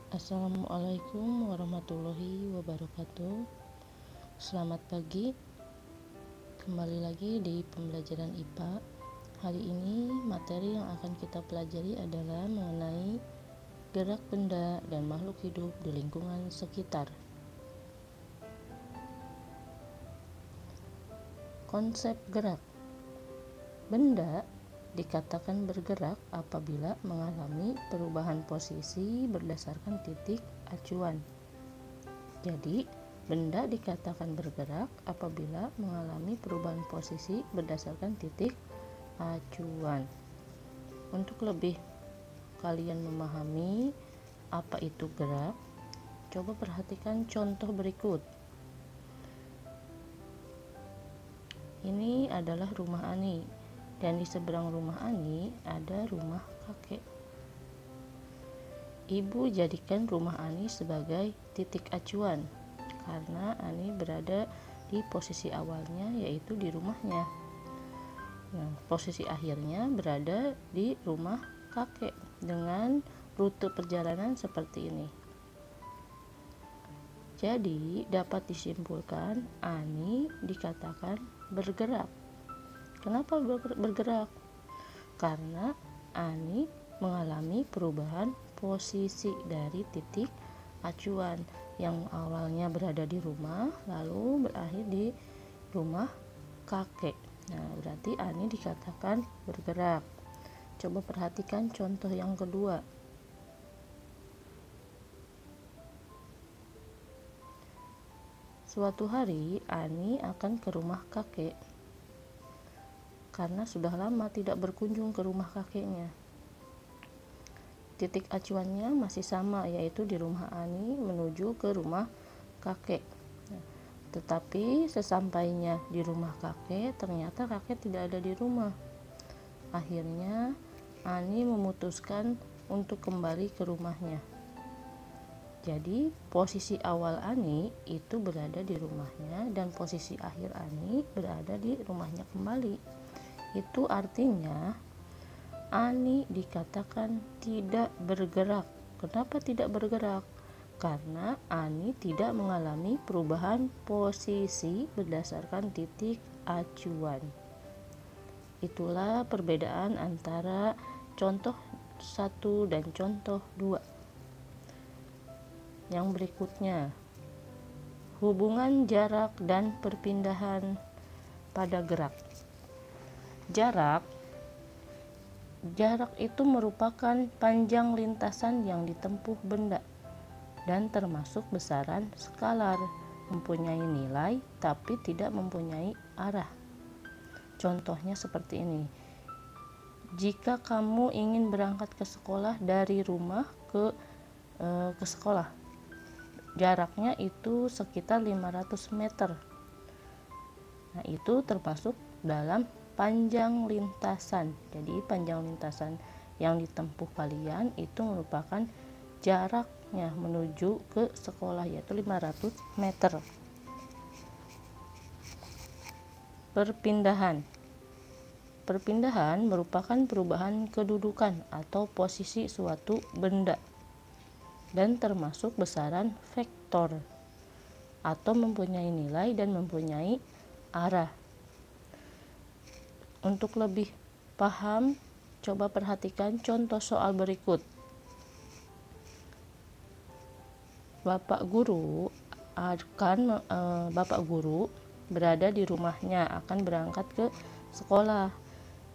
Assalamualaikum warahmatullahi wabarakatuh. Selamat pagi. Kembali lagi di pembelajaran IPA. Hari ini materi yang akan kita pelajari adalah mengenai gerak benda dan makhluk hidup di lingkungan sekitar. Konsep gerak. Benda dikatakan bergerak apabila mengalami perubahan posisi berdasarkan titik acuan. Jadi, benda dikatakan bergerak apabila mengalami perubahan posisi berdasarkan titik acuan. Untuk lebih kalian memahami apa itu gerak, coba perhatikan contoh berikut. Ini adalah rumah Ani, dan di seberang rumah Ani ada rumah kakek. Ibu jadikan rumah Ani sebagai titik acuan karena Ani berada di posisi awalnya, yaitu di rumahnya. Nah, posisi akhirnya berada di rumah kakek dengan rute perjalanan seperti ini. Jadi dapat disimpulkan Ani dikatakan bergerak. Kenapa bergerak? Karena Ani mengalami perubahan posisi dari titik acuan yang awalnya berada di rumah lalu berakhir di rumah kakek. Nah, berarti Ani dikatakan bergerak. Coba perhatikan contoh yang kedua. Suatu hari Ani akan ke rumah kakek karena sudah lama tidak berkunjung ke rumah kakeknya. Titik acuannya masih sama, yaitu di rumah Ani menuju ke rumah kakek. Tetapi sesampainya di rumah kakek, ternyata kakek tidak ada di rumah. Akhirnya Ani memutuskan untuk kembali ke rumahnya. Jadi posisi awal Ani itu berada di rumahnya dan posisi akhir Ani berada di rumahnya kembali. Itu artinya Ani dikatakan tidak bergerak. Kenapa tidak bergerak? Karena Ani tidak mengalami perubahan posisi berdasarkan titik acuan. Itulah perbedaan antara contoh 1 dan contoh 2. Yang berikutnya, hubungan jarak dan perpindahan pada gerak. Jarak itu merupakan panjang lintasan yang ditempuh benda dan termasuk besaran skalar, mempunyai nilai tapi tidak mempunyai arah. Contohnya seperti ini. Jika kamu ingin berangkat ke sekolah dari rumah ke sekolah, jaraknya itu sekitar 500 meter. Nah, itu termasuk dalam panjang lintasan. Jadi panjang lintasan yang ditempuh kalian itu merupakan jaraknya menuju ke sekolah, yaitu 500 meter. Perpindahan merupakan perubahan kedudukan atau posisi suatu benda dan termasuk besaran vektor atau mempunyai nilai dan mempunyai arah. Untuk lebih paham, coba perhatikan contoh soal berikut. Bapak guru berada di rumahnya akan berangkat ke sekolah.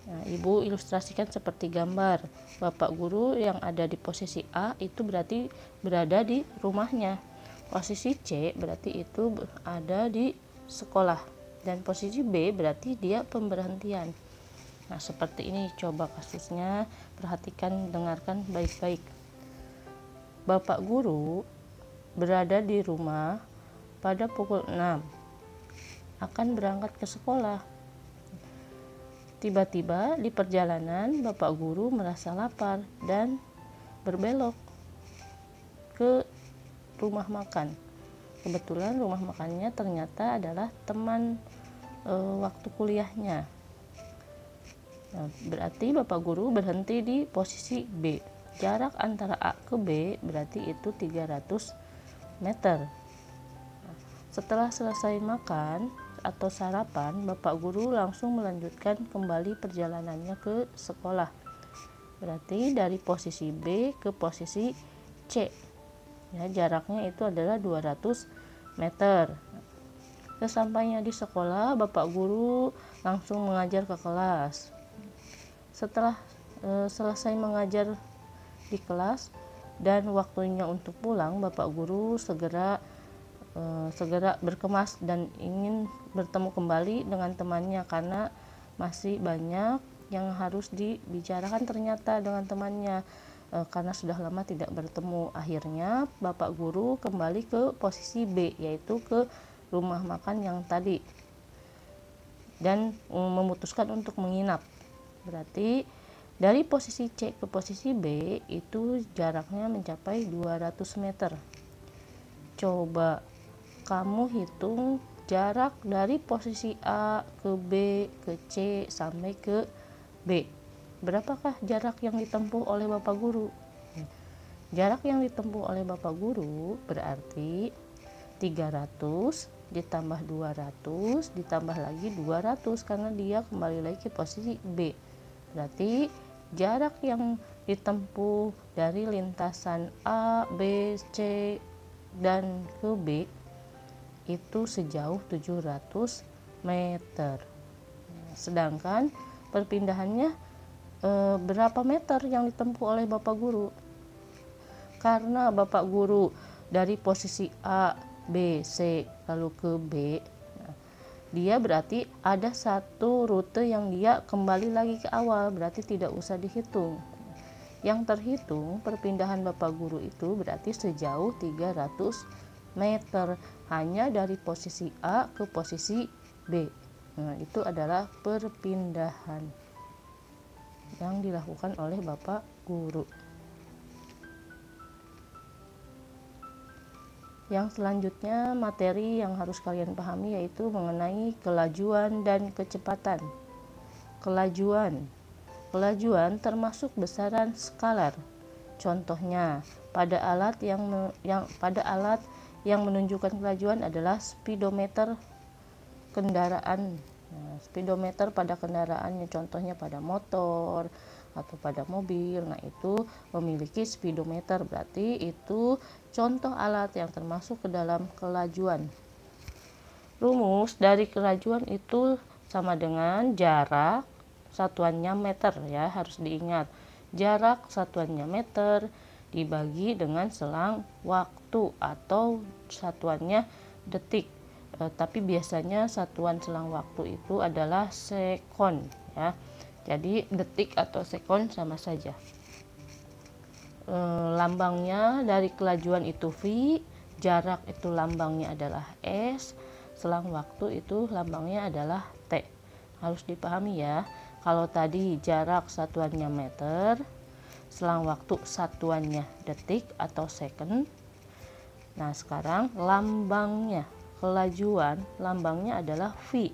Nah, Ibu ilustrasikan seperti gambar. Bapak guru yang ada di posisi A itu berarti berada di rumahnya. Posisi C berarti itu ada di sekolah. Dan posisi B berarti dia pemberhentian. Nah, seperti ini coba kasusnya, perhatikan, dengarkan baik-baik. Bapak guru berada di rumah pada pukul 6. Akan berangkat ke sekolah. Tiba-tiba di perjalanan Bapak guru merasa lapar dan berbelok ke rumah makan. Kebetulan rumah makannya ternyata adalah teman waktu kuliahnya. Nah, berarti Bapak guru berhenti di posisi B. jarak antara A ke B berarti itu 300 meter. Setelah selesai makan atau sarapan, Bapak Guru langsung melanjutkan kembali perjalanannya ke sekolah. Berarti dari posisi B ke posisi C. Ya, jaraknya itu adalah 200 meter. Sesampainya di sekolah, Bapak Guru langsung mengajar ke kelas. Setelah selesai mengajar di kelas dan waktunya untuk pulang, Bapak Guru segera berkemas dan ingin bertemu kembali dengan temannya karena masih banyak yang harus dibicarakan ternyata dengan temannya karena sudah lama tidak bertemu. Akhirnya Bapak Guru kembali ke posisi B, yaitu ke rumah makan yang tadi, dan memutuskan untuk menginap. Berarti dari posisi C ke posisi B itu jaraknya mencapai 200 meter. Coba kamu hitung jarak dari posisi A ke B ke C sampai ke B. Berapakah jarak yang ditempuh oleh Bapak Guru? Jarak yang ditempuh oleh Bapak Guru berarti 300 ditambah 200 ditambah lagi 200 karena dia kembali lagi ke posisi B. Berarti jarak yang ditempuh dari lintasan A, B, C dan ke B itu sejauh 700 meter. Sedangkan perpindahannya berapa meter yang ditempuh oleh Bapak Guru? Karena Bapak Guru dari posisi A, B, C lalu ke B, dia berarti ada satu rute yang dia kembali lagi ke awal, berarti tidak usah dihitung. Yang terhitung perpindahan Bapak Guru itu berarti sejauh 300 meter hanya dari posisi A ke posisi B. Nah, itu adalah perpindahan yang dilakukan oleh Bapak Guru. Yang selanjutnya materi yang harus kalian pahami yaitu mengenai kelajuan dan kecepatan. Kelajuan termasuk besaran skalar. Contohnya pada alat yang menunjukkan kelajuan adalah speedometer kendaraan. Nah, speedometer pada kendaraannya contohnya pada motor atau pada mobil. Nah, itu memiliki speedometer, berarti itu contoh alat yang termasuk ke dalam kelajuan. Rumus dari kelajuan itu sama dengan jarak satuannya meter, ya, harus diingat. Jarak satuannya meter dibagi dengan selang waktu atau satuannya detik. Tapi biasanya satuan selang waktu itu adalah sekon, ya. Jadi detik atau sekon sama saja. Lambangnya dari kelajuan itu V, jarak itu lambangnya adalah S, selang waktu itu lambangnya adalah T. Harus dipahami ya. Kalau tadi jarak satuannya meter, selang waktu satuannya detik atau second. Nah, sekarang lambangnya kelajuan lambangnya adalah V.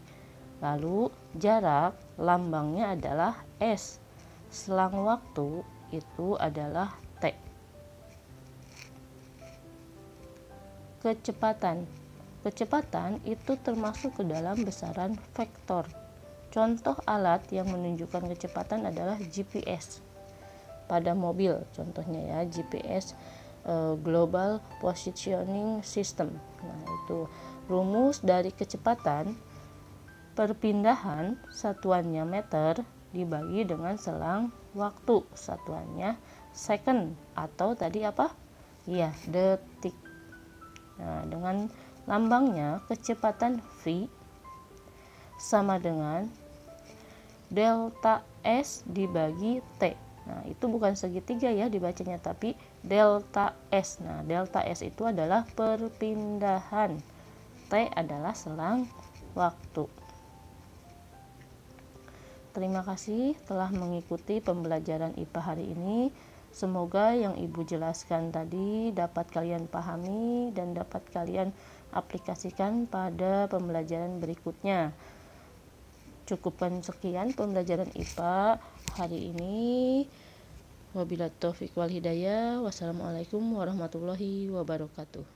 Lalu jarak lambangnya adalah S. Selang waktu itu adalah T. Kecepatan itu termasuk ke dalam besaran vektor. Contoh alat yang menunjukkan kecepatan adalah GPS pada mobil, contohnya ya, GPS Global Positioning System. Nah, itu rumus dari kecepatan perpindahan satuannya meter dibagi dengan selang waktu satuannya second atau tadi apa? Iya, detik. Nah, dengan lambangnya kecepatan V sama dengan delta S dibagi T. Nah, itu bukan segitiga ya dibacanya, tapi delta S. Nah, delta S itu adalah perpindahan. T adalah selang waktu. Terima kasih telah mengikuti pembelajaran IPA hari ini. Semoga yang Ibu jelaskan tadi dapat kalian pahami dan dapat kalian aplikasikan pada pembelajaran berikutnya. Cukupkan sekian pembelajaran IPA hari ini. Wabillahi taufiq wal hidayah. Wassalamualaikum warahmatullahi wabarakatuh.